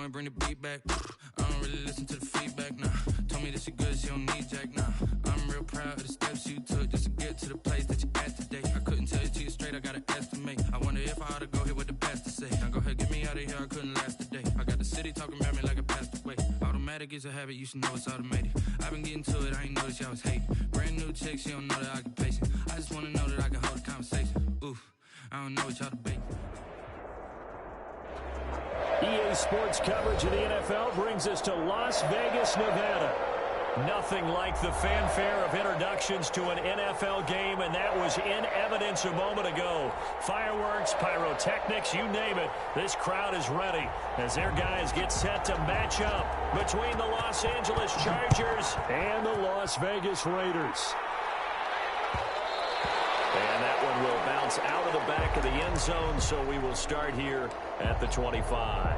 and bring the beat back. I don't really listen to the feedback, nah. Told me that she good, she don't need Jack, nah. I'm real proud of the steps you took just to get to the place that you at today. I couldn't tell you to you straight, I gotta estimate. I wonder if I ought to go here with the best to say. Now go ahead, get me out of here, I couldn't last a day. I got the city talking about me like I passed away. Automatic is a habit, you should know it's automated. I've been getting to it, I ain't noticed y'all was hating. Brand new chick, she don't know the occupation. I just wanna know that I can hold a conversation. Oof, I don't know what y'all debating. EA Sports coverage of the NFL brings us to Las Vegas, Nevada. Nothing like the fanfare of introductions to an NFL game, and that was in evidence a moment ago. Fireworks, pyrotechnics, you name it. This crowd is ready as their guys get set to match up between the Los Angeles Chargers and the Las Vegas Raiders. And that one will bounce out of the back of the end zone, so we will start here at the 25.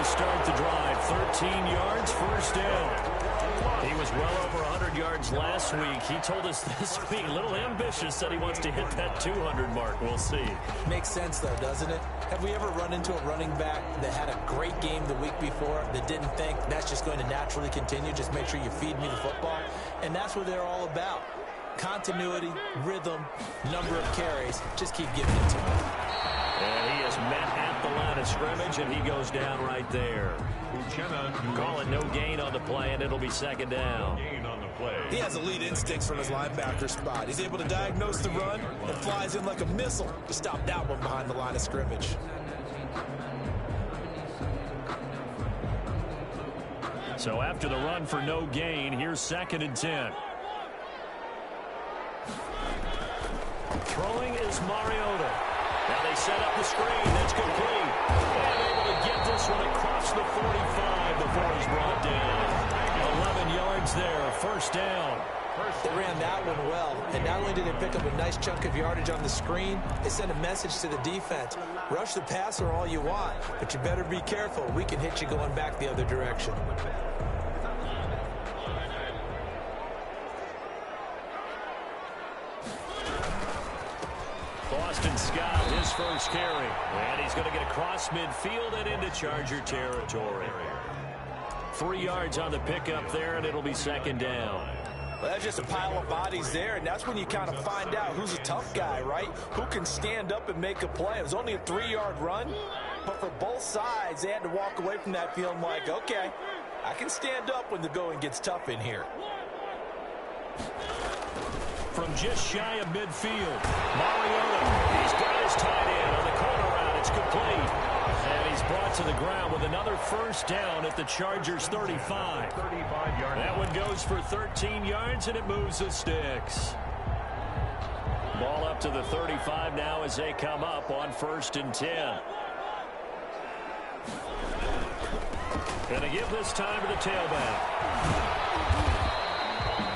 Start the drive, 13 yards, first down. He was well over 100 yards last week. He told us this week, a little ambitious, said he wants to hit that 200 mark. We'll see. Makes sense, though, doesn't it? Have we ever run into a running back that had a great game the week before that didn't think that's just going to naturally continue? Just make sure you feed me the football. And that's what they're all about. Continuity, rhythm, number of carries. Just keep giving it to him. And he is met at the line of scrimmage, and he goes down right there. Call it no gain on the play, and it'll be second down. He has elite instincts from his linebacker spot. He's able to diagnose the run and flies in like a missile to stop that one behind the line of scrimmage. So after the run for no gain, here's 2nd and 10. Throwing is Mariota. Now they set up the screen. That's complete. And able to get this one across the 45 before he's brought down. 11 yards there, first down. They ran that one well, and not only did they pick up a nice chunk of yardage on the screen, they sent a message to the defense. Rush the passer all you want, but you better be careful. We can hit you going back the other direction. Boston Scott, his first carry. And he's going to get across midfield and into Charger territory. 3 yards on the pickup there, and it'll be second down. Well, that's just a pile of bodies there, and that's when you kind of find out who's a tough guy, right? Who can stand up and make a play. It was only a 3-yard run, but for both sides, they had to walk away from that feeling like, okay, I can stand up when the going gets tough in here. From just shy of midfield, Mariota, he's got his tight end on the corner route. It's complete. And he's brought to the ground with another first down at the Chargers' 35. That one goes for 13 yards, and it moves the sticks. Ball up to the 35 now as they come up on 1st and 10. Gonna give this time to the tailback.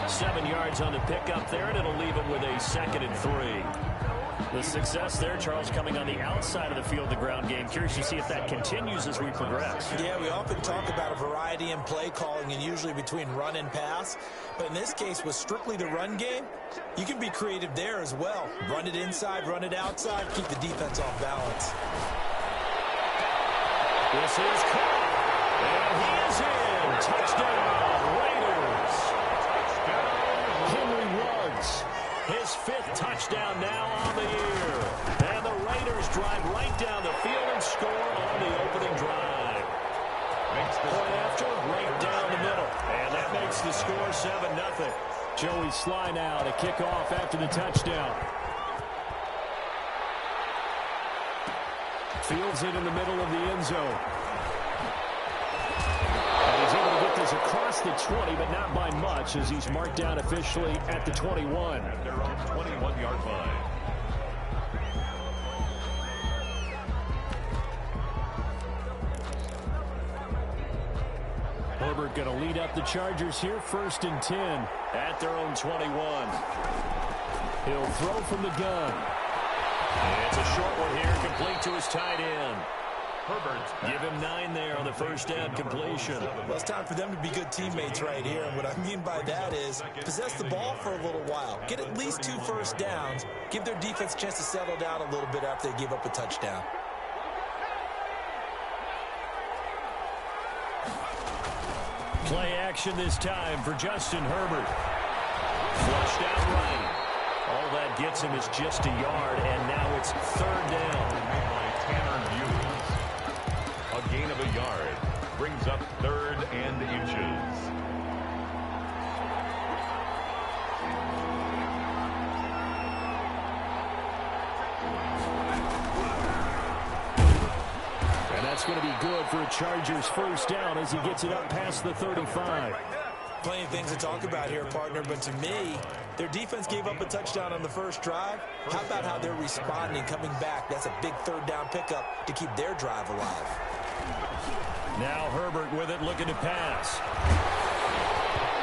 7 yards on the pickup there, and it'll leave him with a 2nd and 3. The success there, Charles, coming on the outside of the field, the ground game. Curious to see if that continues as we progress. Yeah, we often talk about a variety in play calling and usually between run and pass. But in this case, with strictly the run game, you can be creative there as well. Run it inside, run it outside, keep the defense off balance. This is caught. And he is in. Touchdown, Raiders. Henry Ruggs, his 5th touchdown now on the year. And the Raiders drive right down the field and score on the opening drive. Point after, right down the middle. And that makes the score 7-0. Joey Sly now to kick off after the touchdown. Fields it in the middle of the end zone. And he's able to get this across the 20, but not by much, as he's marked down officially at the 21. At their own 21-yard line. Herbert going to lead up the Chargers here, 1st and 10 at their own 21. He'll throw from the gun. And it's a short one here, complete to his tight end. Give him 9 there on the first down completion. Well, it's time for them to be good teammates right here. And what I mean by that is possess the ball for a little while. Get at least 2 first downs. Give their defense a chance to settle down a little bit after they give up a touchdown. Play action this time for Justin Herbert. Flushed out right. All that gets him is just a yard, and now it's 3rd down. Made by Tanner Hughes. A gain of a yard brings up 3rd and inches. And that's going to be good for a Chargers first down as he gets it up past the 35. Plenty of things to talk about here, partner, but to me, their defense gave up a touchdown on the first drive. How about how they're responding, coming back? That's a big 3rd down pickup to keep their drive alive. Now Herbert with it, looking to pass.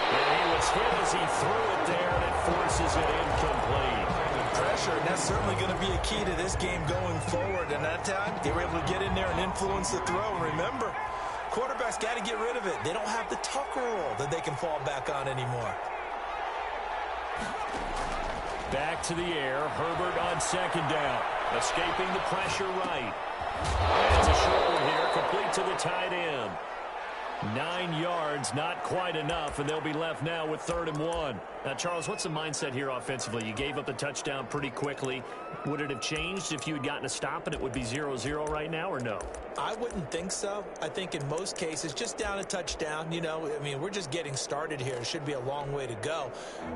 And he was hit as he threw it there, and it forces it incomplete. Pressure, and that's certainly going to be a key to this game going forward. And that time, they were able to get in there and influence the throw. And remember, quarterbacks got to get rid of it. They don't have the Tucker roll that they can fall back on anymore. Back to the air. Herbert on 2nd down. Escaping the pressure right. And it's a short one here, complete to the tight end. 9 yards, not quite enough, and they'll be left now with 3rd and 1. Now, Charles, what's the mindset here offensively? You gave up the touchdown pretty quickly. Would it have changed if you had gotten a stop and it would be 0-0 right now, or no? I wouldn't think so. I think in most cases, just down a touchdown, you know, I mean, we're just getting started here. It should be a long way to go.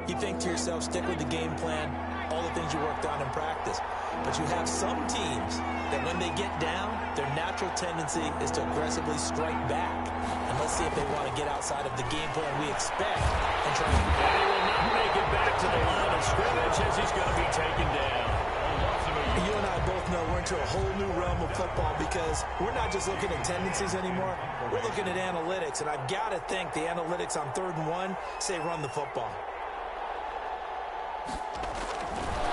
You think to yourself, stick with the game plan, all the things you worked on in practice. But you have some teams that when they get down, their natural tendency is to aggressively strike back. And let's see if they want to get outside of the game plan we expect and try to... And he will not make it back to the line of scrimmage as he's going to be taken down. You and I both know we're into a whole new realm of football because we're not just looking at tendencies anymore. We're looking at analytics, and I've got to think the analytics on 3rd and 1 say run the football.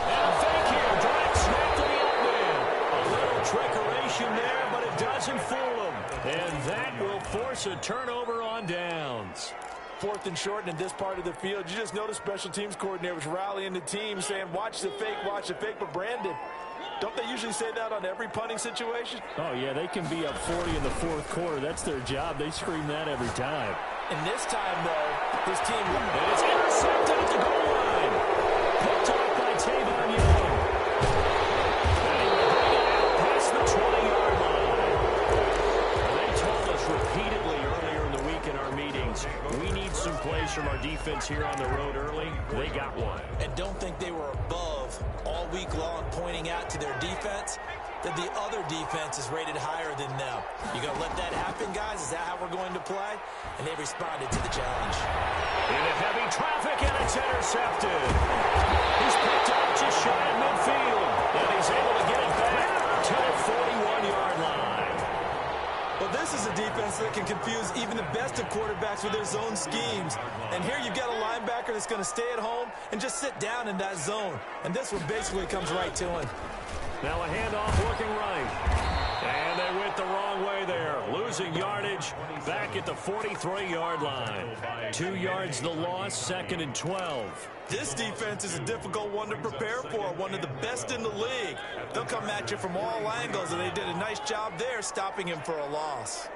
And a fake here, direct snap to the open. A little trickeration there, but it doesn't fool him. And that will force a turnover on downs. 4th and short, and in this part of the field, you just notice special teams coordinators rallying the team saying, watch the fake, but Brandon, don't they usually say that on every punting situation? Oh, yeah, they can be up 40 in the 4th quarter. That's their job. They scream that every time. And this time, though, his team... And it's intercepted at the goal line. Picked off by Tavon Young. And he will bring it out past the 20-yard line. And they told us repeatedly earlier in the week in our meetings, we need some plays from our defense here on the road early. They got one. And don't think they were above all week long pointing out to their defense that the other defense is rated higher than them. You gonna let that happen, guys? Is that how we're going to play? And they responded to the challenge. Into heavy traffic, and it's intercepted. He's picked up just shy of midfield, and he's able to get it back to the 41-yard line. Well, this is a defense that can confuse even the best of quarterbacks with their zone schemes. And here you've got a linebacker that's going to stay at home and just sit down in that zone. And this one basically comes right to him. Now a handoff looking right. And they went the wrong way there. Losing yardage back at the 43-yard line. 2 yards the loss, 2nd and 12. This defense is a difficult one to prepare for, one of the best in the league. They'll come at you from all angles, and they did a nice job there stopping him for a loss.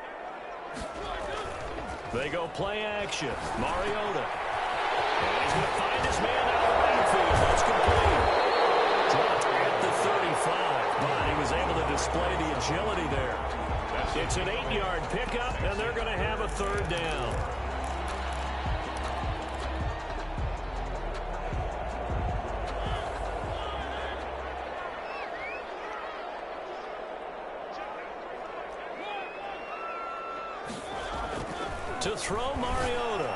They go play action. Mariota. And he's going to find his man out of the backfield. That's complete. Dropped at the 35, but he was able to display the agility there. It's an 8-yard pickup, and they're going to have a 3rd down. To throw Mariota.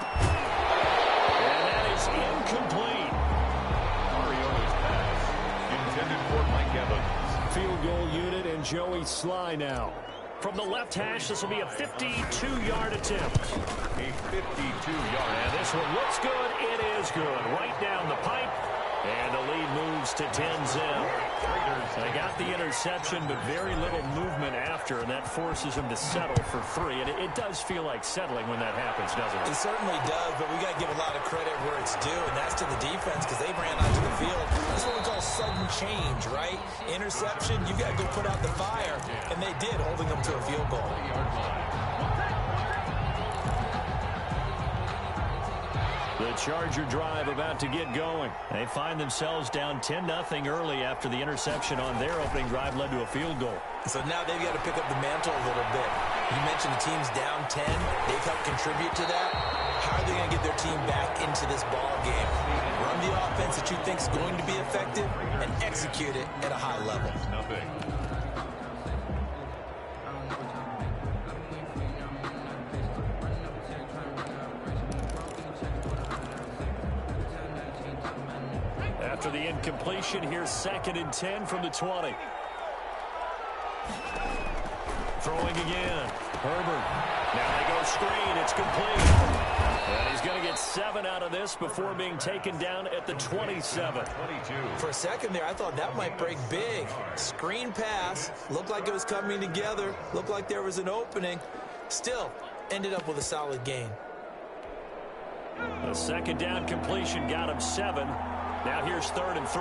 And that is incomplete. Mariota's pass intended for Mike Evans. Field goal unit and Joey Sly now. From the left hash, this will be a 52-yard attempt. A 52-yard. And this one looks good. It is good. Right down the pipe. And the lead moves to 10-0. They got the interception, but very little movement after, and that forces them to settle for 3. And it does feel like settling when that happens, doesn't it? It certainly does, but we got to give a lot of credit where it's due, and that's to the defense because they ran onto the field. That's what we call sudden change, right? Interception, you got to go put out the fire, and they did, holding them to a field goal. The Charger drive about to get going. They find themselves down 10-0 early after the interception on their opening drive led to a field goal. So now they've got to pick up the mantle a little bit. You mentioned the team's down 10. They've helped contribute to that. How are they going to get their team back into this ball game? Run the offense that you think is going to be effective and execute it at a high level. After the incompletion, here's 2nd and 10 from the 20. Throwing again. Herbert. Now they go screen. It's complete. And he's going to get 7 out of this before being taken down at the 27. For a second there, I thought that might break big. Screen pass. Looked like it was coming together. Looked like there was an opening. Still, ended up with a solid gain. The 2nd down completion got him 7. Now here's 3rd and 3.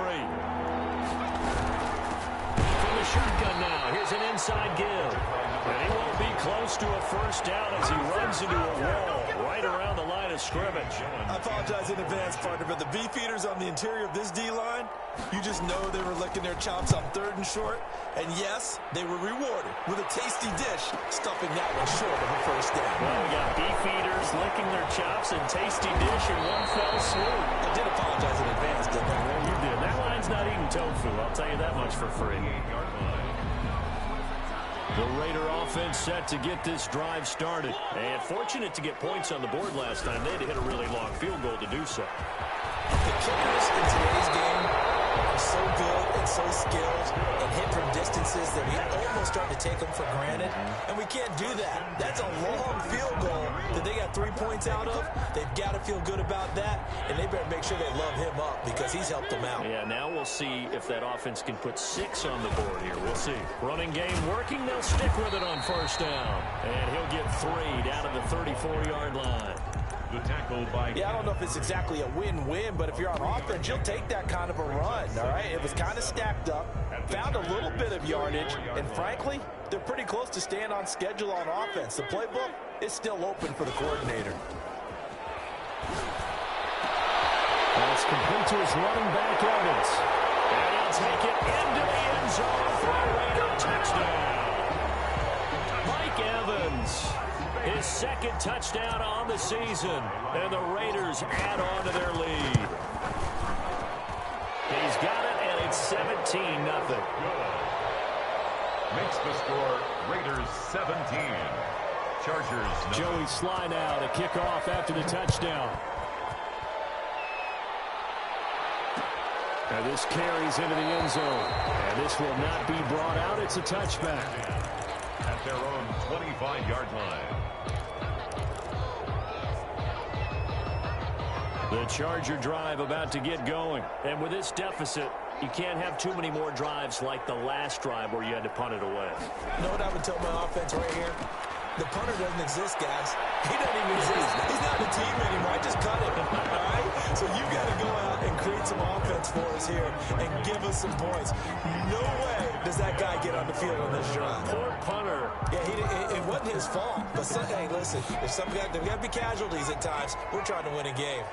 From the shotgun now, here's an inside give. And he won't be close to a first down as he runs into a wall right around the line of scrimmage. I apologize in advance, partner, but the beefeaters on the interior of this D-line, you just know they were licking their chops on 3rd and short. And yes, they were rewarded with a tasty dish, stuffing that one short of a first down. Well, we got beefeaters licking their chops and tasty dish in one fell swoop. I did apologize in advance, didn't I? Well, you did. That line's not eating tofu, I'll tell you that much for free. The Raider offense set to get this drive started. And fortunate to get points on the board last time. They had to hit a really long field goal to do so. The kickers in today's game are so good and so skilled and hit from distances that we almost start to take them for granted. And we can't do that. That's a long field goal that they got 3 points out of. They've got to feel good about that. And they better make sure they love him up because he's helped them out. Yeah, now we'll see if that offense can put 6 on the board here. We'll see. Running game working. They'll stick with it on first down. And he'll get 3 down to the 34-yard line. The tackle by... Yeah, I don't know if it's exactly a win-win, but if you're on offense, you'll take that kind of a run, all right? It was kind of stacked up, found a little bit of yardage, and frankly, they're pretty close to staying on schedule on offense. The playbook is still open for the coordinator. That's complete to his running back, Evans. And he'll take it into the end zone for a Raider touchdown. Mike Evans. His 2nd touchdown on the season, and the Raiders add on to their lead. He's got it, and it's 17-0. Makes the score Raiders 17. Chargers. Joey Sly now to kick off after the touchdown. And this carries into the end zone, and this will not be brought out. It's a touchback. At their own 25-yard line. The Charger drive about to get going. And with this deficit, you can't have too many more drives like the last drive where you had to punt it away. You know what I would tell my offense right here? The punter doesn't exist, guys. He doesn't even exist. He's not a team anymore. I just cut him, all right? So you got to go out and create some offense for us here and give us some points. No way does that guy get on the field on this drive. Poor punter. Yeah, it wasn't his fault. But, hey, listen, if there's got to be casualties at times. We're trying to win a game.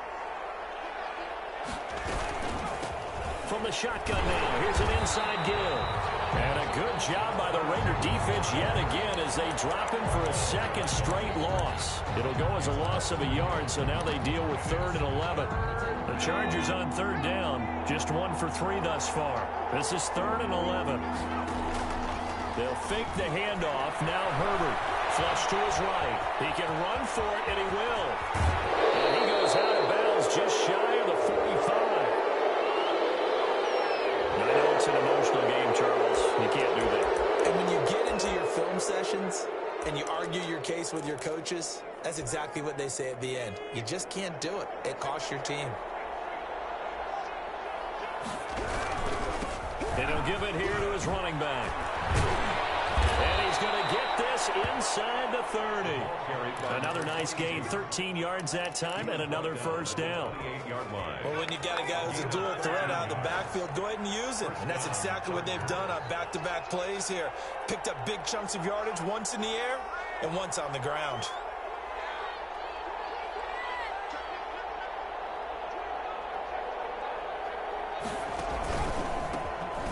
From the shotgun now, here's an inside give. And a good job by the Raider defense yet again as they drop him for a 2nd straight loss. It'll go as a loss of a yard, so now they deal with 3rd and 11. The Chargers on 3rd down, just 1 for 3 thus far. This is 3rd and 11. They'll fake the handoff. Now Herbert, flush to his right. He can run for it, and he will. And he goes out of bounds just shy of the 45. I know it's an emotional game, Charles. You can't do that. And when you get into your film sessions and you argue your case with your coaches, that's exactly what they say at the end. You just can't do it. It costs your team. And he'll give it here to his running back. And he's going to get this inside the 30. Another nice gain, 13 yards that time, and another first down. Well, when you got a guy who's a dual threat out of the backfield, go ahead and use him. And that's exactly what they've done on back-to-back plays here. Picked up big chunks of yardage, once in the air and once on the ground.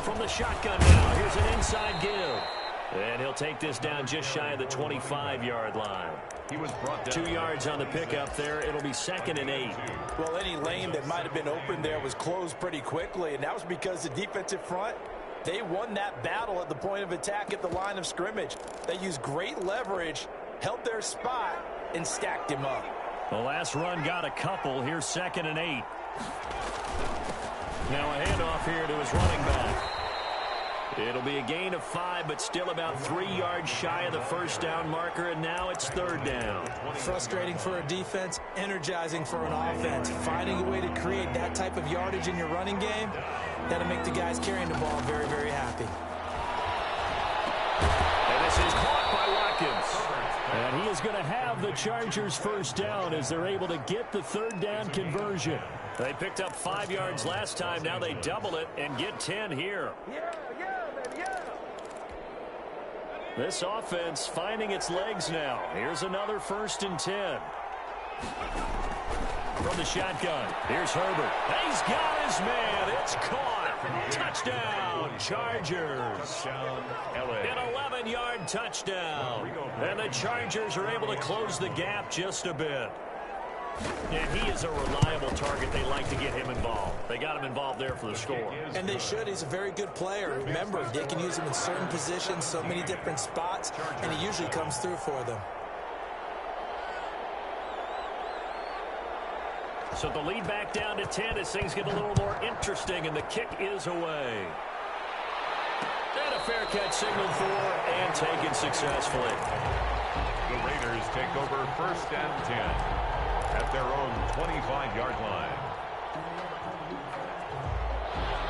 From the shotgun now, here's an inside give. And he'll take this down just shy of the 25-yard line. He was brought down. 2 yards on the pickup there. It'll be 2nd and 8. Well, any lane that might have been open there was closed pretty quickly, and that was because the defensive front, they won that battle at the point of attack at the line of scrimmage. They used great leverage, held their spot, and stacked him up. The last run got a couple. Here's 2nd and 8. Now a handoff here to his running back. It'll be a gain of 5, but still about 3 yards shy of the first down marker, and now it's 3rd down. Frustrating for a defense, energizing for an offense. Finding a way to create that type of yardage in your running game, that'll make the guys carrying the ball very, very happy. And this is caught by Watkins. And he is going to have the Chargers first down as they're able to get the 3rd down conversion. They picked up 5 yards last time. Now they double it and get 10 here. This offense finding its legs now. Here's another 1st and 10. From the shotgun, here's Herbert. He's got his man. It's caught. Touchdown, Chargers. An 11-yard touchdown. And the Chargers are able to close the gap just a bit. Yeah, he is a reliable target. They like to get him involved. They got him involved there for the score. And they should. He's a very good player. Remember, they can use him in certain positions, so many different spots, and he usually comes through for them. So the lead back down to 10 as things get a little more interesting, and the kick is away. And a fair catch signaled for and taken successfully. The Raiders take over 1st and 10. At their own 25-yard line.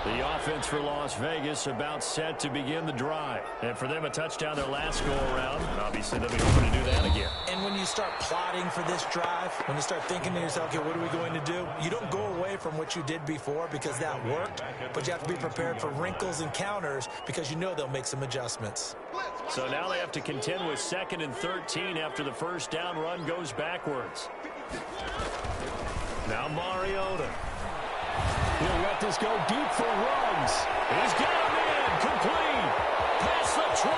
The offense for Las Vegas about set to begin the drive. And for them, a touchdown their last go-around. And obviously, they'll be hoping to do that again. And when you start plotting for this drive, when you start thinking to yourself, okay, what are we going to do? You don't go away from what you did before because that worked, but you have to be prepared for wrinkles and counters because you know they'll make some adjustments. So now they have to contend with 2nd and 13 after the first down run goes backwards. Now Mariota. He'll let this go deep for runs. He's got him in. Complete. Past the 20.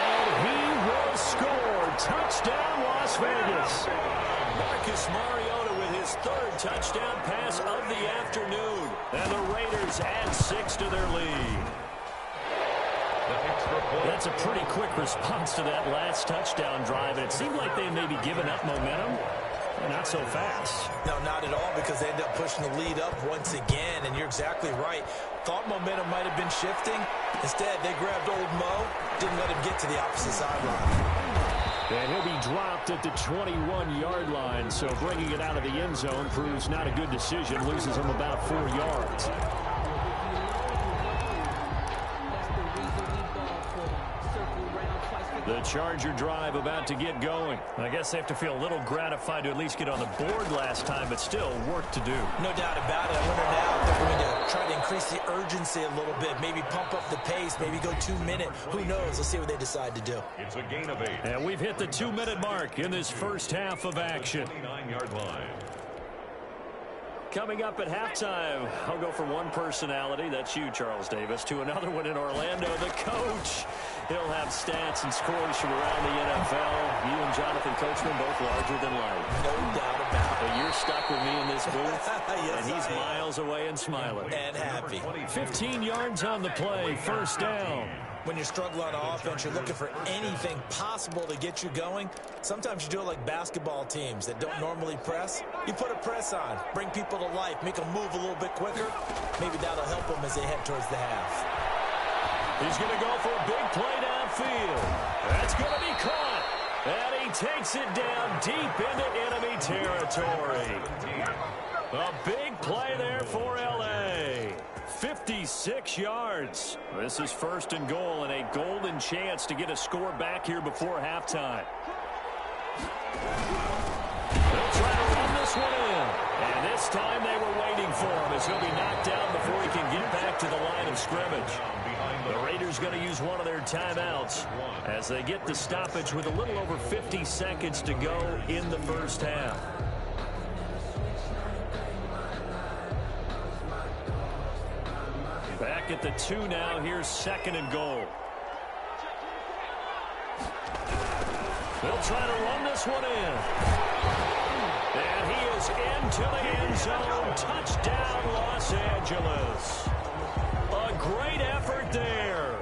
And he will score. Touchdown, Las Vegas. Marcus Mariota with his 3rd touchdown pass of the afternoon. And the Raiders add 6 to their lead. That's a pretty quick response to that last touchdown drive. And it seemed like they may be giving up momentum. Not so fast. No, not at all, because they end up pushing the lead up once again, and you're exactly right. Thought momentum might have been shifting. Instead, they grabbed old Mo, didn't let him get to the opposite sideline. And he'll be dropped at the 21-yard line, so bringing it out of the end zone proves not a good decision, loses him about 4 yards. The Charger drive about to get going. I guess they have to feel a little gratified to at least get on the board last time, but still work to do. No doubt about it. I wonder now if they're going to try to increase the urgency a little bit, maybe pump up the pace, maybe go 2-minute. Who knows? Let's see what they decide to do. It's a gain of 8. And we've hit the 2-minute mark in this first half of action. 29-yard line. Coming up at halftime, I'll go from one personality, that's you, Charles Davis, to another one in Orlando, the coach. He'll have stats and scores from around the NFL. You and Jonathan Coachman both larger than life. No doubt about it. But you're stuck with me in this booth, yes, and he's miles away and smiling. And happy. 15 yards on the play, first down. When you're struggling on offense, you're looking for anything possible to get you going. Sometimes you do it like basketball teams that don't normally press. You put a press on, bring people to life, make them move a little bit quicker. Maybe that'll help them as they head towards the half. He's going to go for a big play downfield. That's going to be caught. And he takes it down deep into enemy territory. A big play there for L.A. 56 yards. This is 1st and goal and a golden chance to get a score back here before halftime. They'll try to run this one in. And this time they were waiting for him as he'll be knocked down before he can get back to the line of scrimmage. The Raiders going to use one of their timeouts as they get the stoppage with a little over 50 seconds to go in the first half. Back at the 2 now. Here's 2nd and goal. They'll try to run this one in. And he is into the end zone. Touchdown, Los Angeles. A great effort there.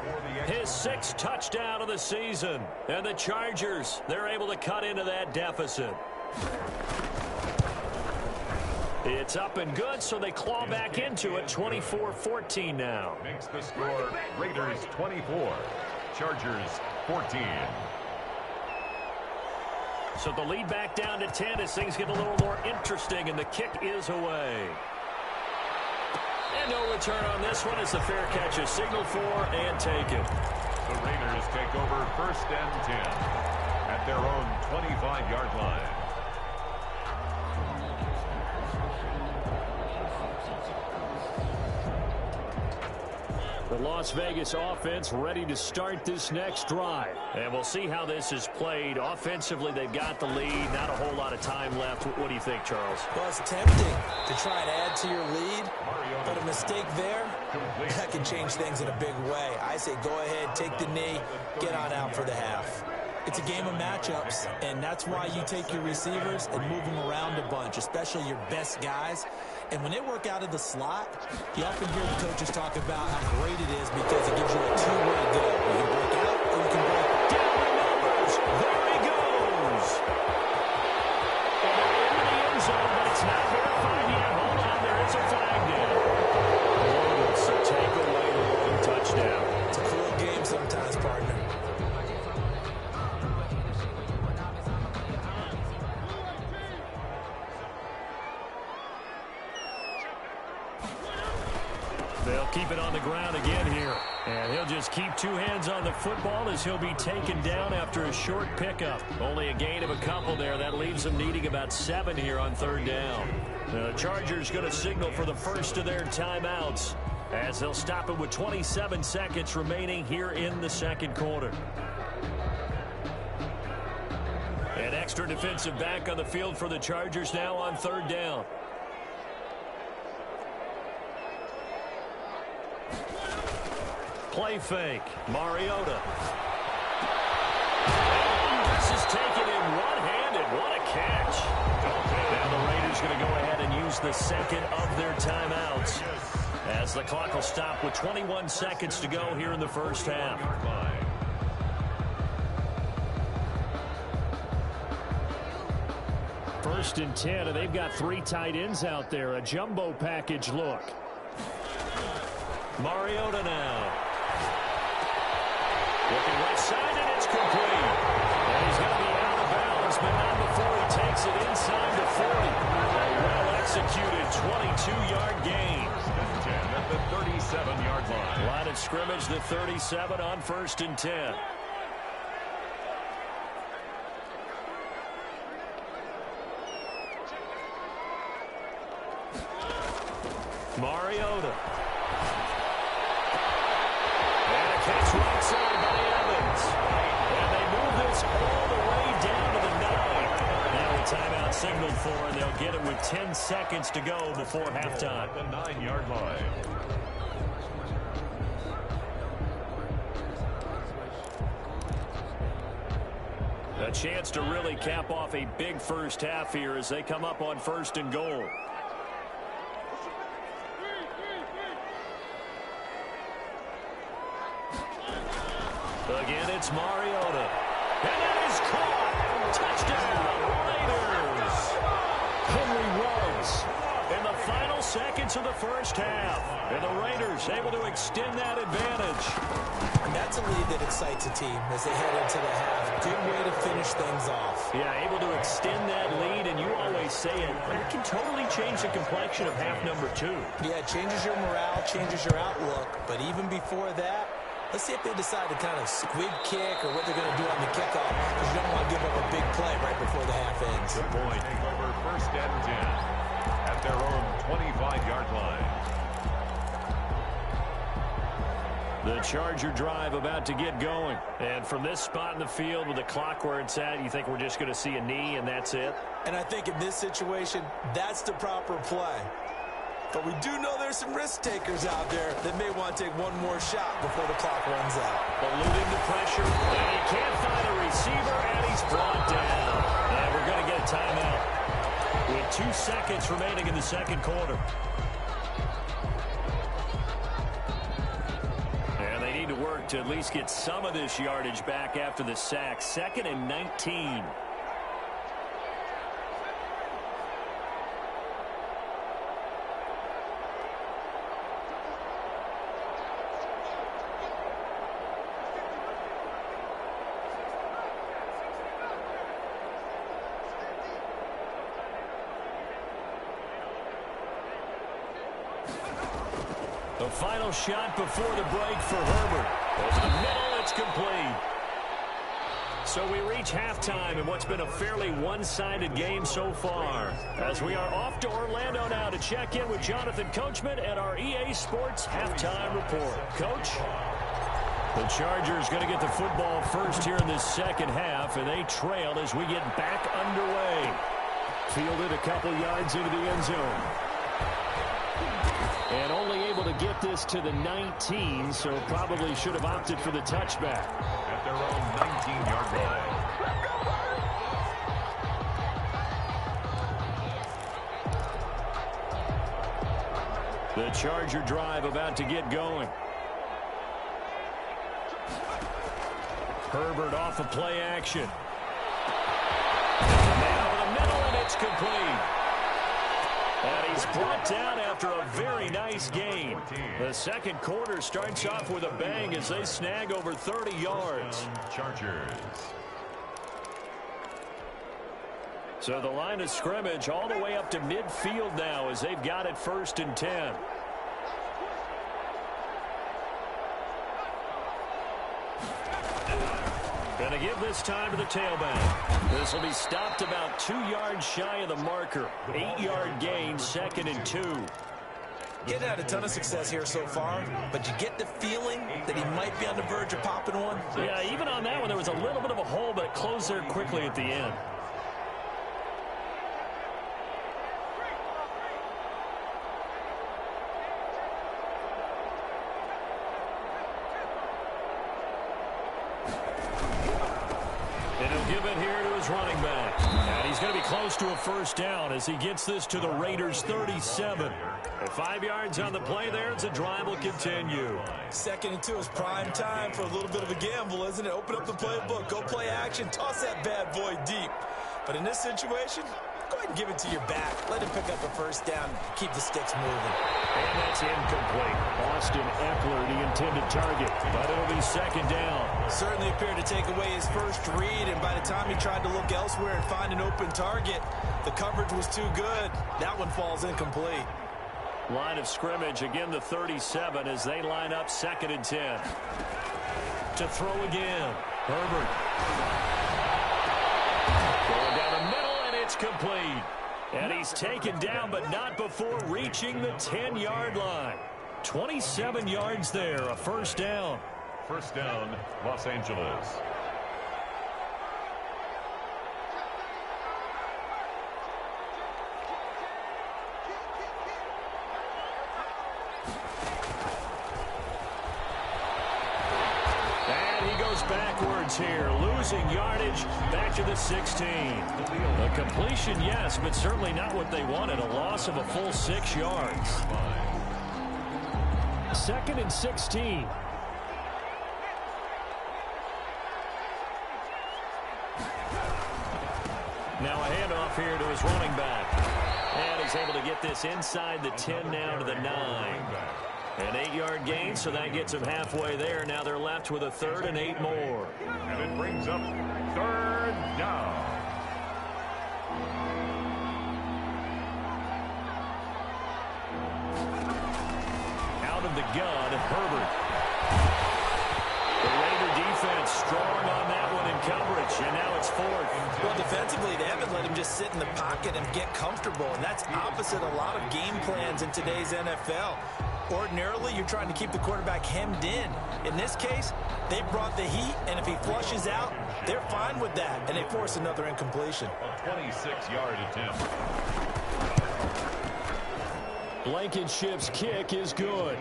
His 6th touchdown of the season. And the Chargers, they're able to cut into that deficit. It's up and good, so they claw back into it. 24-14 now. Makes the score Raiders 24, Chargers 14. So the lead back down to 10 as things get a little more interesting, and the kick is away. And no return on this one as the fair catch is signaled for and taken. The Raiders take over 1st and 10 at their own 25-yard line. The Las Vegas offense ready to start this next drive. And we'll see how this is played. Offensively, they've got the lead. Not a whole lot of time left. What do you think, Charles? Well, it's tempting to try and add to your lead, but a mistake there, that can change things in a big way. I say go ahead, take the knee, get on out for the half. It's a game of matchups, and that's why you take your receivers and move them around a bunch, especially your best guys. And when they work out of the slot, you often hear the coaches talk about how great it is because it gives you a two-way go. You can break out or you can break down the numbers. There he goes. And they're in the end zone, but it's not verified yet. Hold on, there is a flag down. So take away the long touchdown. It's a cruel game sometimes, partner. They'll keep it on the ground again here. And he'll just keep 2 hands on the football as he'll be taken down after a short pickup. Only a gain of a couple there. That leaves them needing about 7 here on 3rd down. The Chargers going to signal for the first of their timeouts as they'll stop it with 27 seconds remaining here in the 2nd quarter. An extra defensive back on the field for the Chargers now on 3rd down. Play fake. Mariota. This is taken in one-handed. What a catch. Now the Raiders going to go ahead and use the 2nd of their timeouts as the clock will stop with 21 seconds to go here in the first half. 1st and 10, and they've got 3 tight ends out there. A jumbo package look. Mariota now. Looking right side, and it's complete. And he's going to be out of bounds, but not before he takes it inside the 40. A well-executed 22-yard gain. 10 at the 37-yard line. Line of scrimmage, the 37 on 1st and 10. Mariota. And a catch right side by Evans. And they move this all the way down to the 9. Now a timeout signaled for, and they'll get it with 10 seconds to go before halftime. At the 9-yard line. A chance to really cap off a big first half here as they come up on 1st and goal. Again, it's Mariota. And it is caught. Touchdown, Raiders. Henry Ruggs. And the final seconds of the first half. And the Raiders able to extend that advantage. And that's a lead that excites a team as they head into the half. Good way to finish things off. Yeah, able to extend that lead, and you always say it, but it can totally change the complexion of half number 2. Yeah, it changes your morale, changes your outlook. But even before that, let's see if they decide to kind of squib kick or what they're going to do on the kickoff, because you don't want to give up a big play right before the half ends. Good point. Take over first and 10 at their own 25-yard line. The Charger drive about to get going. And from this spot in the field with the clock where it's at, you think we're just going to see a knee and that's it? And I think in this situation, that's the proper play. But we do know there's some risk takers out there that may want to take one more shot before the clock runs out. Alluding to pressure, and he can't find a receiver, and he's brought down. And we're going to get a timeout with 2 seconds remaining in the second quarter. And they need to work to at least get some of this yardage back after the sack. 2nd and 19. The final shot before the break for Herbert. Over the middle, it's complete. So we reach halftime in what's been a fairly one-sided game so far. As we are off to Orlando now to check in with Jonathan Coachman and our EA Sports Halftime Report. Coach? The Chargers going to get the football first here in this second half, and they trail as we get back underway. Fielded a couple yards into the end zone. And only able to get this to the 19, so probably should have opted for the touchback. At their own 19-yard line. The Charger drive about to get going. Herbert off of play action. Man over the middle, and it's complete. And he's brought down after a very nice gain. The second quarter starts off with a bang as they snag over 30 yards. Chargers. So the line of scrimmage all the way up to midfield now as they've got it 1st and 10. Going to give this time to the tailback. This will be stopped about 2 yards shy of the marker. 8-yard gain, 2nd and 2. Getting had a ton of success here so far, but you get the feeling that he might be on the verge of popping one. Yeah, even on that one, there was a little bit of a hole, but it closed there quickly at the end. Give it here to his running back. And he's going to be close to a first down as he gets this to the Raiders' 37. At 5 yards on the play there, the drive will continue. 2nd and 2 is prime time for a little bit of a gamble, isn't it? Open up the playbook, go play action, toss that bad boy deep. But in this situation, go ahead and give it to your back. Let him pick up a first down, keep the sticks moving. And that's incomplete. Austin Eckler, the intended target, but it'll be 2nd down. Certainly appeared to take away his first read, and by the time he tried to look elsewhere and find an open target, the coverage was too good. That one falls incomplete. Line of scrimmage, again the 37 as they line up 2nd and 10. To throw again. Herbert. Going down the middle, and it's complete. And he's taken down, but not before reaching the 10-yard line. 27 yards there, a first down. First down, Los Angeles. And he goes backwards here, losing yardage back to the 16. A completion, yes, but certainly not what they wanted. A loss of a full 6 yards. 2nd and 16. Now a handoff here to his running back. And he's able to get this inside the 10 now to the 9. An 8-yard gain, so that gets them halfway there. Now they're left with a 3rd and 8 more. And it brings up 3rd down. Out of the gun, Herbert. The Raider defense strong on that one in coverage, and now it's 4th. Well, defensively, they haven't let him just sit in the pocket and get comfortable, and that's opposite a lot of game plans in today's NFL. Ordinarily, you're trying to keep the quarterback hemmed in. In this case, they brought the heat, and if he flushes out, they're fine with that, and they force another incompletion. A 26-yard attempt. Blankenship's kick is good.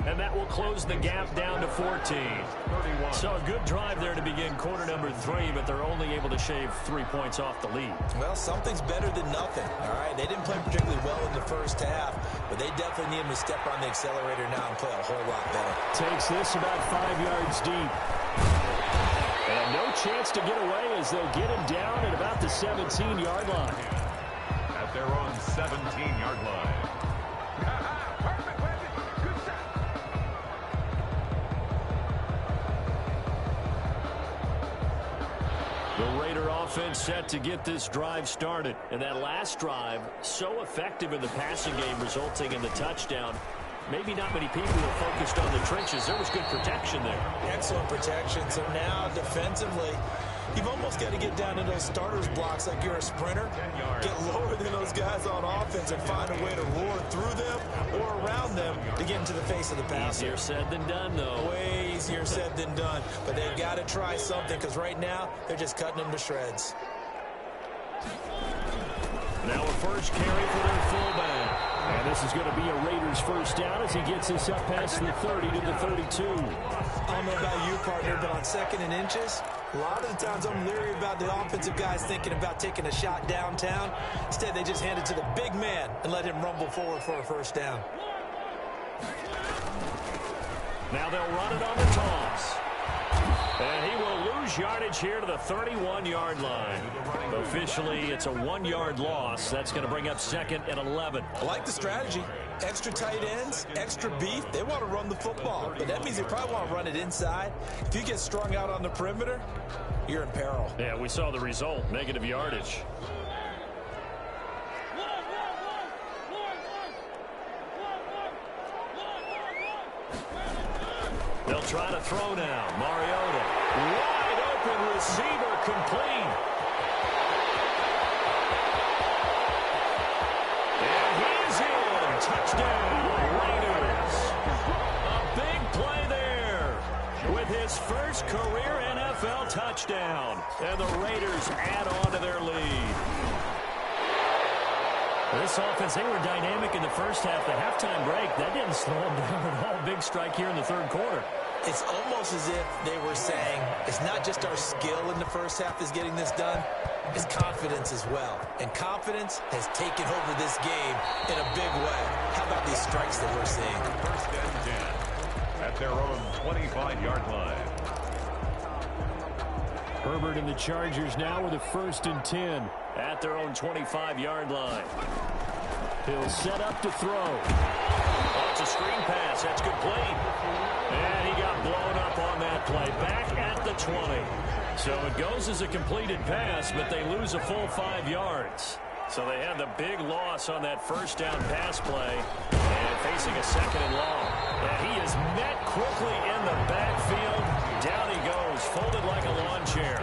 And that will close the gap down to 14. 31. So a good drive there to begin quarter number 3, but they're only able to shave 3 points off the lead. Well, something's better than nothing, all right? They didn't play particularly well in the first half, but they definitely need him to step on the accelerator now and play a whole lot better. Takes this about 5 yards deep. And no chance to get away as they'll get him down at about the 17-yard line. At their own 17-yard line. The Raider offense set to get this drive started. And that last drive, so effective in the passing game, resulting in the touchdown. Maybe not many people were focused on the trenches. There was good protection there. Excellent protection. So now, defensively, you've almost got to get down to those starters blocks like you're a sprinter. Get lower than those guys on offense and find a way to roar through them or around them to get into the face of the passer. Easier said than done, though. Way easier said than done. But they've got to try something because right now, they're just cutting them to shreds. Now a first carry for their fullback. And this is going to be a Raiders first down as he gets this up past the 30 to the 32. I don't know about you, partner, but on 2nd and inches, a lot of the times I'm leery about the offensive guys thinking about taking a shot downtown. Instead, they just hand it to the big man and let him rumble forward for a first down. Now they'll run it on the toss. And he will lose yardage here to the 31-yard line. Officially, it's a 1-yard loss. That's going to bring up 2nd and 11. I like the strategy. Extra tight ends, extra beef. They want to run the football, but that means they probably want to run it inside. If you get strung out on the perimeter, you're in peril. Yeah, we saw the result, negative yardage. They'll try to throw now. Mariota, wide open receiver, complete. And he's in. Touchdown, Raiders. A big play there with his first career NFL touchdown. And the Raiders add on to their lead. This offense, they were dynamic in the first half. The halftime break, that didn't slow them down at all. Big strike here in the 3rd quarter. It's almost as if they were saying, it's not just our skill in the first half that's getting this done, it's confidence as well. And confidence has taken over this game in a big way. How about these strikes that we're seeing? 1st and 10 at their own 25-yard line. Herbert and the Chargers now with a 1st and 10 at their own 25-yard line. He'll set up to throw. Oh, it's a screen pass. That's complete. And he got blown up on that play. Back at the 20. So it goes as a completed pass, but they lose a full 5 yards. So they have the big loss on that first down pass play. And facing a 2nd and long. And he is met quickly in the backfield. Down he goes, folded like a lawn chair.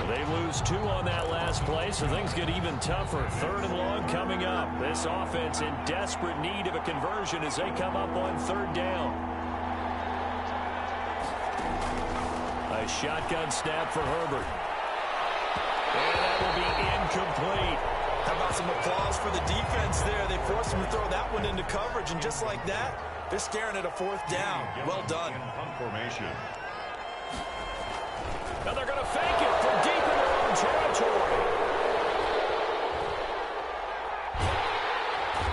They lose 2 on that last play, so things get even tougher. 3rd and long coming up. This offense in desperate need of a conversion as they come up on 3rd down. A shotgun snap for Herbert. And that will be incomplete. How about some applause for the defense there? They forced him to throw that one into coverage, and just like that, they're staring at a 4th down. Well done. Formation. Now they're going to fake it from deep in their own territory.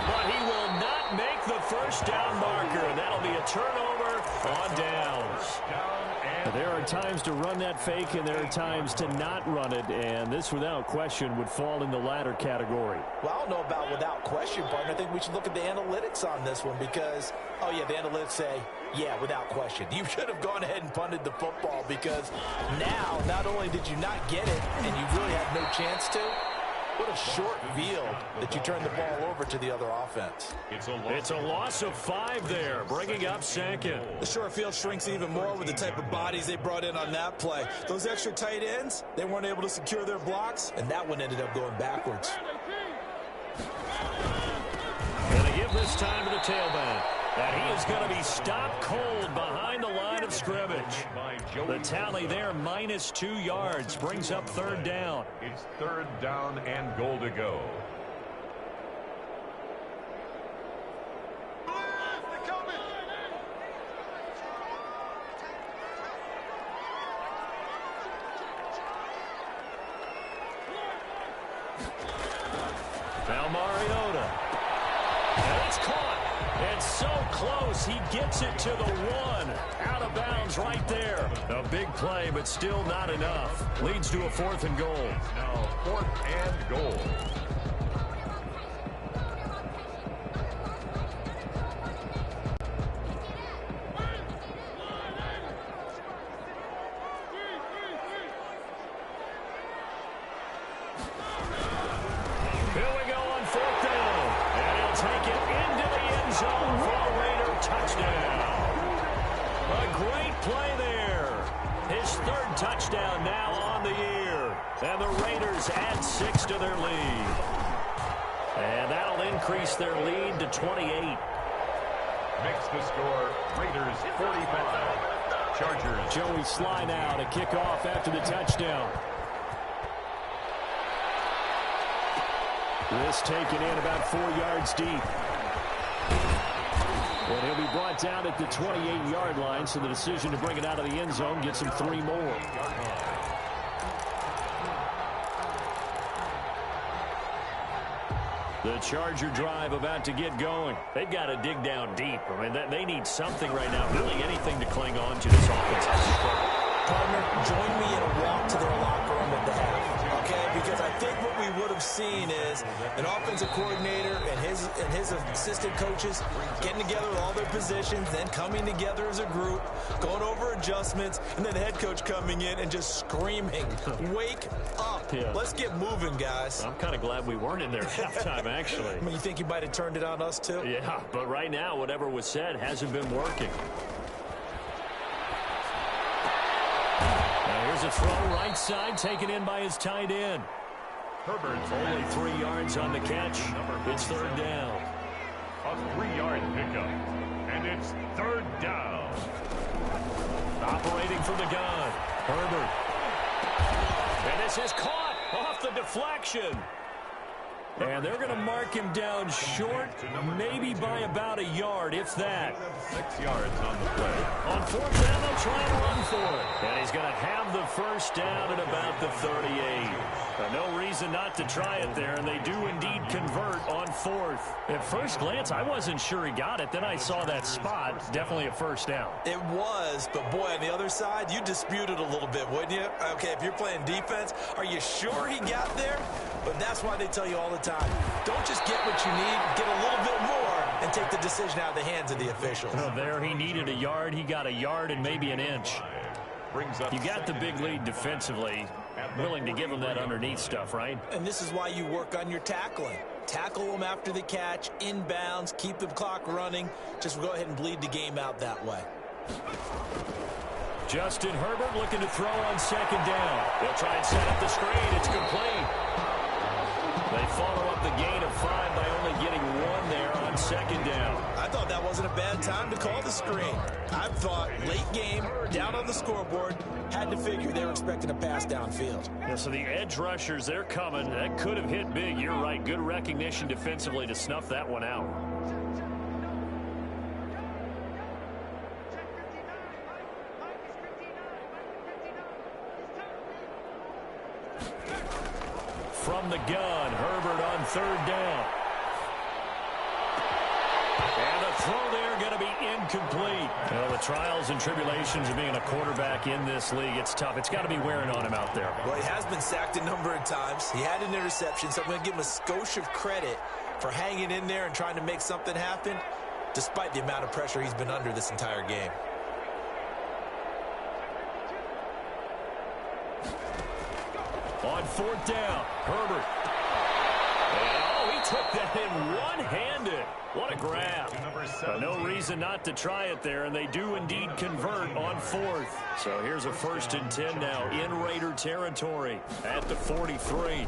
But he will not make the first down marker. That'll be a turnover on downs. There are times to run that fake, and there are times to not run it, and this, without question, would fall in the latter category. Well, I don't know about without question, partner. I think we should look at the analytics on this one because, oh, yeah, the analytics say, yeah, without question. You should have gone ahead and punted the football because now, not only did you not get it, and you really had no chance to, what a short field that you turned the ball over to the other offense. It's a loss of 5 there, bringing up second. The short field shrinks even more with the type of bodies they brought in on that play. Those extra tight ends, they weren't able to secure their blocks, and that one ended up going backwards. Going to give this time to the tailback. And he is going to be stopped cold behind the line of scrimmage. The tally there, -2 yards, brings up 3rd down. It's 3rd down and goal to go. Now Mariota. And it's caught. It's so close, he gets it to the 1. Out of bounds right there. A big play, but still not enough. Leads to a 4th and goal. Now 4th and goal. Here we go on 4th down. And he'll take it into the end zone for a Raider touchdown. A great play there. His 3rd touchdown now on the year. And the Raiders add 6 to their lead. And that'll increase their lead to 28. Makes the score Raiders 45. Chargers. Joey Sly now to kick off after the touchdown. This taken in about 4 yards deep. And he'll be brought down at the 28-yard line, so the decision to bring it out of the end zone gets him 3 more. The Charger drive about to get going. They've got to dig down deep. I mean, they need something right now, really anything to cling on to. This offense has to struggle. Partner, join me in a walk to their locker room at the half, okay? Because I think what we would have seen is an offensive coordinator and his assistant coaches getting together with all their positions, then coming together as a group, going over adjustments, and then the head coach coming in and just screaming, wake up. Yeah. Let's get moving, guys. I'm kind of glad we weren't in there at halftime, actually. I mean, you think you might have turned it on us, too? Yeah, but right now, whatever was said hasn't been working. Here's a throw right side, taken in by his tight end. Herbert's only 3 yards on the catch. It's 3rd down. A 3-yard pickup. And it's 3rd down. Operating from the gun. Herbert. And this is caught off the deflection. And they're going to mark him down short, maybe by about a yard, if that. 6 yards on the play. On 4th down, they'll try and run for it. And he's going to have the 1st down at about the 38. No reason not to try it there, and they do indeed convert on 4th. At first glance, I wasn't sure he got it. Then I saw that spot. Definitely a 1st down. It was, but boy, on the other side, you dispute it a little bit, wouldn't you? Okay, if you're playing defense, are you sure he got there? But that's why they tell you all the time, don't just get what you need, get a little bit more, and take the decision out of the hands of the officials. Oh, there he needed a yard. He got a yard and maybe an inch. You got the big lead defensively. Willing to give him that underneath stuff, right? And this is why you work on your tackling. Tackle them after the catch, inbounds, keep the clock running. Just go ahead and bleed the game out that way. Justin Herbert looking to throw on 2nd down. They'll try and set up the screen. It's complete. They follow up the gain of 5 by only getting 1 there on 2nd down. I thought that wasn't a bad time to call the screen. I thought late game, down on the scoreboard, had to figure they were expecting a pass downfield. Yeah, so the edge rushers, they're coming. That could have hit big. You're right. Good recognition defensively to snuff that one out. From the gun, Herbert on 3rd down. And the throw there going to be incomplete. Well, the trials and tribulations of being a quarterback in this league, it's tough. It's got to be wearing on him out there. Well, he has been sacked a number of times. He had an interception, so I'm going to give him a skosh of credit for hanging in there and trying to make something happen, despite the amount of pressure he's been under this entire game. On fourth down, Herbert. And, he took that in one-handed. What a grab. No reason not to try it there, and they do indeed convert on fourth. So here's a 1st and 10 now in Raider territory at the 43.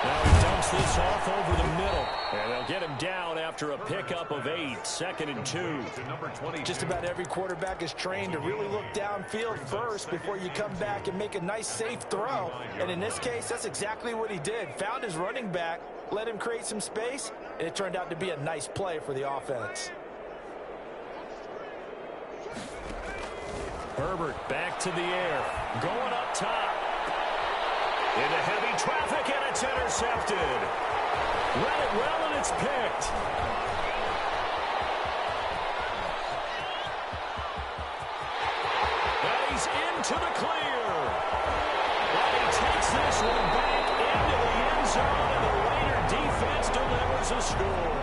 Now he dumps this off over the middle. And they'll get him down after a pickup of 8, 2nd and 2. Just about every quarterback is trained to really look downfield first before you come back and make a nice, safe throw. And in this case, that's exactly what he did. Found his running back, let him create some space, and it turned out to be a nice play for the offense. Herbert back to the air, going up top. Into heavy traffic, and it's intercepted. Read it well, and it's picked. And he's into the clear. And he takes this one back into the end zone, and the Raider defense delivers a score.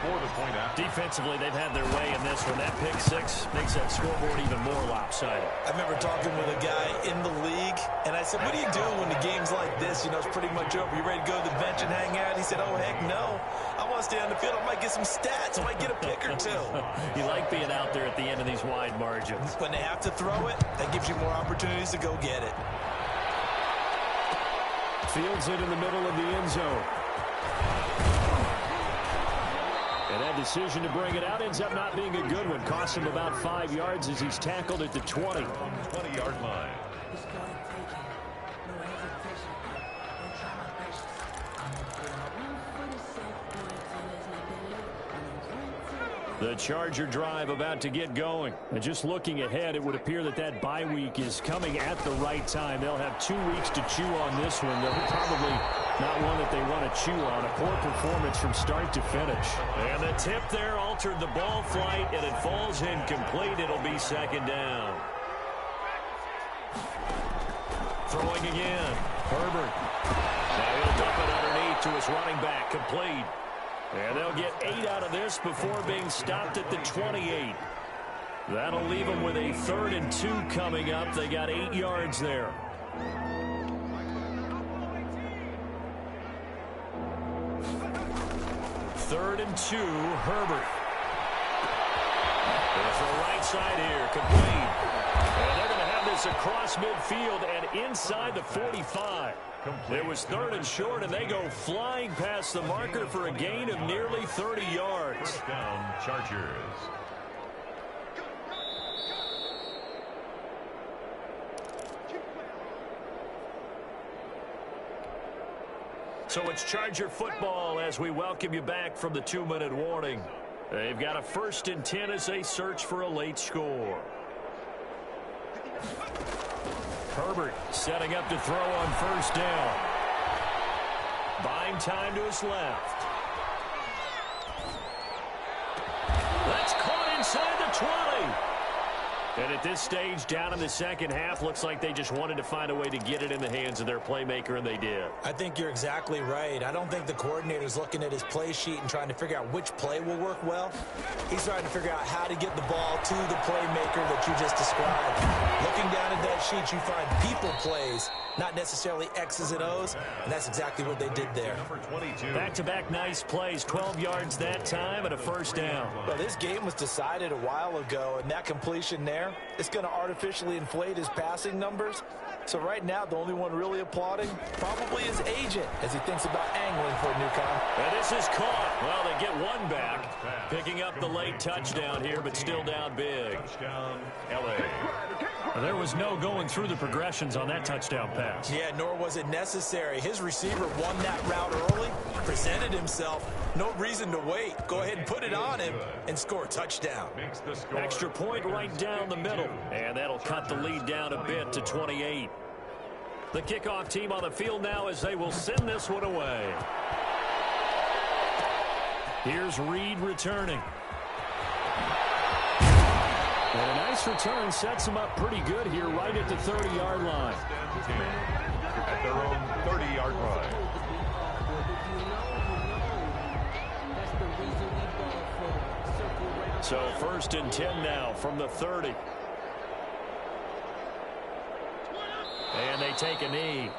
For the point out. Defensively, they've had their way in this one. That pick 6 makes that scoreboard even more lopsided. I remember talking with a guy in the league, and I said, what do you do when the game's like this? You know, it's pretty much over. You ready to go to the bench and hang out? He said, oh, heck no. I want to stay on the field. I might get some stats. I might get a pick or two. You like being out there at the end of these wide margins. When they have to throw it, that gives you more opportunities to go get it. Fields it in the middle of the end zone. And that decision to bring it out ends up not being a good one. Costs him about 5 yards as he's tackled at the 20. 20-yard line. The Charger drive about to get going. And just looking ahead, it would appear that that bye week is coming at the right time. They'll have 2 weeks to chew on this one. They're probably not one that they want to chew on. A poor performance from start to finish. And the tip there altered the ball flight, and it falls incomplete. It'll be 2nd down. Throwing again. Herbert. Now he'll dump it underneath to his running back. Complete. And they'll get 8 out of this before being stopped at the 28. That'll leave them with a 3rd and 2 coming up. They got 8 yards there. Third and 2, Herbert. There's the right side here, complete. And they're going to have this across midfield and inside the 45. It was 3rd and short, and they go flying past the marker for a gain of nearly 30 yards. First down, Chargers. So it's Charger football as we welcome you back from the 2-minute warning. They've got a 1st and 10 as they search for a late score. Herbert setting up to throw on 1st down. Buying time to his left. That's caught inside the 20. And at this stage, down in the second half, looks like they just wanted to find a way to get it in the hands of their playmaker, and they did. I think you're exactly right. I don't think the coordinator's looking at his play sheet and trying to figure out which play will work well. He's trying to figure out how to get the ball to the playmaker that you just described. Looking down at that sheet, you find people plays, not necessarily X's and O's, and that's exactly what they did there. Back-to-back nice plays, 12 yards that time and a 1st down. Well, this game was decided a while ago, and that completion there, it's going to artificially inflate his passing numbers. So right now, the only one really applauding probably his agent as he thinks about angling for a new con. And this is caught. Well, they get one back, picking up the late touchdown here, but still down big. Touchdown, L.A. There was no going through the progressions on that touchdown pass. Yeah, nor was it necessary. His receiver won that route early, presented himself. No reason to wait. Go ahead and put it on him and score a touchdown. Extra point right down the middle. And that'll cut the lead down a bit to 28. The kickoff team on the field now as they will send this one away. Here's Reed returning. And a nice return sets them up pretty good here right at the 30-yard line. At their own 30-yard line. So 1st and 10 now from the 30. And they take a knee.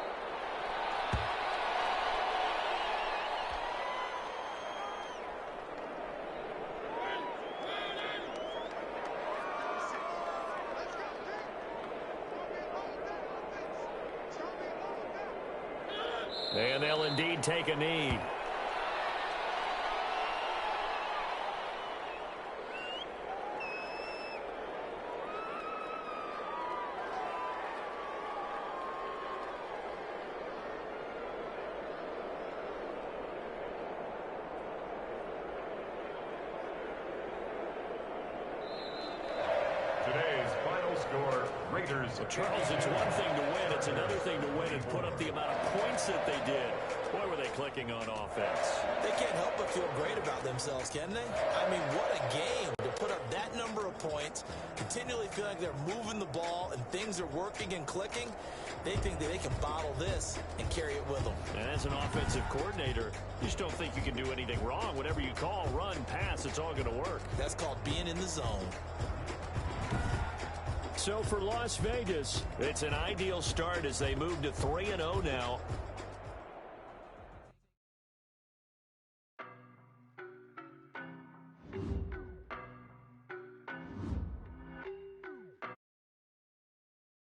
And they'll indeed take a knee. Today's final score, Raiders. Well, Charles, it's one thing to win. It's another thing to win and put up the amount of points that they did. Boy, were they clicking on offense. They can't help but feel great about themselves, can they? I mean, what a game to put up that number of points, continually feel like they're moving the ball and things are working and clicking. They think that they can bottle this and carry it with them. And as an offensive coordinator, you just don't think you can do anything wrong. Whatever you call, run, pass, it's all going to work. That's called being in the zone. So for Las Vegas, it's an ideal start as they move to 3-0 now.